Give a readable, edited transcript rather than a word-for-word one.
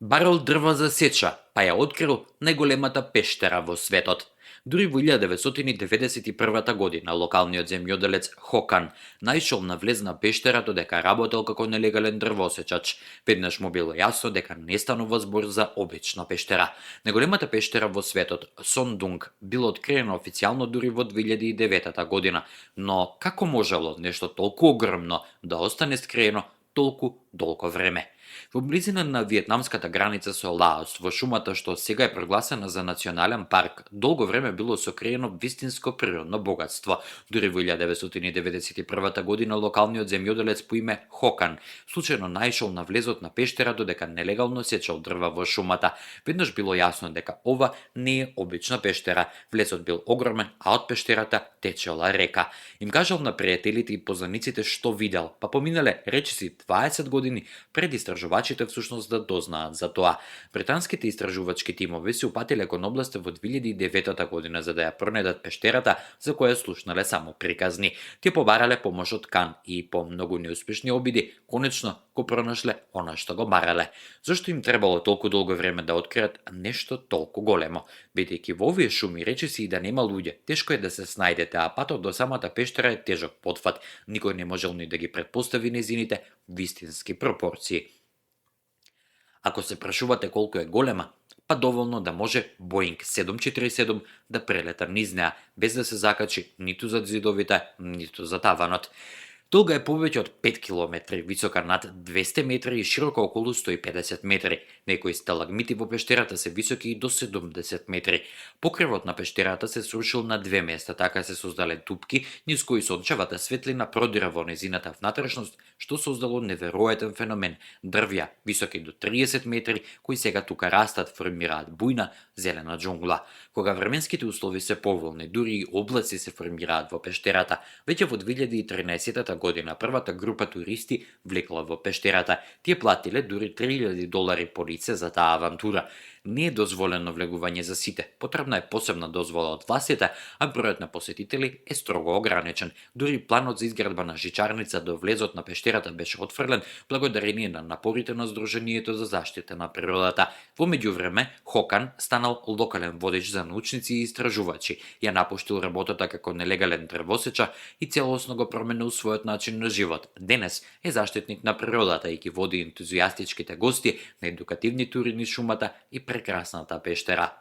Барал дрва за сеча, па ја открил најголемата пештера во светот. Дури во 1991 година локалниот земјоделец Хокан наишол на влезна пештера додека работел како нелегален дрвосечач. Веднаш му било јасно дека не станува збор за обична пештера. Најголемата пештера во светот, Сондунг, било откриено официјално дури во 2009 година, но како можело нешто толку огромно да остане скриено толку долго време? Во близина на виетнамската граница со Лаос, во шумата што сега е прогласена за национален парк, долго време било сокриено вистинско природно богатство. Дури во 1991 година локалниот земјоделец по име Хокан случајно наишол на влезот на пештера додека нелегално сечел дрва во шумата. Веднаш било јасно дека ова не е обична пештера. Влезот бил огромен, а од пештерата течела река. Им кажал на пријателите и познаниците што видел, па поминале речиси 20 години пред истражувачите всушност да дознаат за тоа. Британските истражувачки тимови се упатиле кон областа во 2009 година за да ја пронедат пештерата, за која слушнале само приказни. Тие побарале помош од Кан и по многу неуспешни обиди, конечно го пронашле она што го барале. Зошто им требало толку долго време да откријат нешто толку големо? Бидејќи во овие шуми речиси и да нема луѓе, тешко е да се снајдете, а патот до самата пештера е тежок потфат. Никој не можел ни да ги претпостави незините вистински пропорции. Ако се прашувате колку е голема, па доволно да може Боинг 747 да прелета низ неа, без да се закачи ниту за зидовите, ниту за таванот. Долга е повеќе од 5 километри, висока над 200 метри и широка околу 150 метри. Некои сталагмити во пештерата се високи и до 70 метри. Покривот на пештерата се срушил на две места, така се создале дупки, низ кои сончевата светлина продира во незината внатрешност, што создало неверојатен феномен. Дрвја, високи до 30 метри, кои сега тука растат, формираат бујна, зелена џунгла. Кога временските услови се поволни, дури и облаци се формираат во пештерата. Веќе во 2013 година првата група туристи влекла во пештерата. Тие платиле дури $3000 по лице за таа авантура. Не е дозволено влегување за сите. Потребна е посебна дозвола од властите, а бројот на посетители е строго ограничен. Дури планот за изградба на жичарница до влезот на пештерата беше отфрлен благодарение на напорите на Сдруженијето за заштита на природата. Во меѓувреме, Хокан станал локален водеч за научници и истражувачи. Ја напуштил работата како нелегален дрвосеча и целосно го променил својот начин на живот. Денес е заштитник на природата и ги води ентузијастичките гости на едукативни тури низ шумата и прекрасната пештера.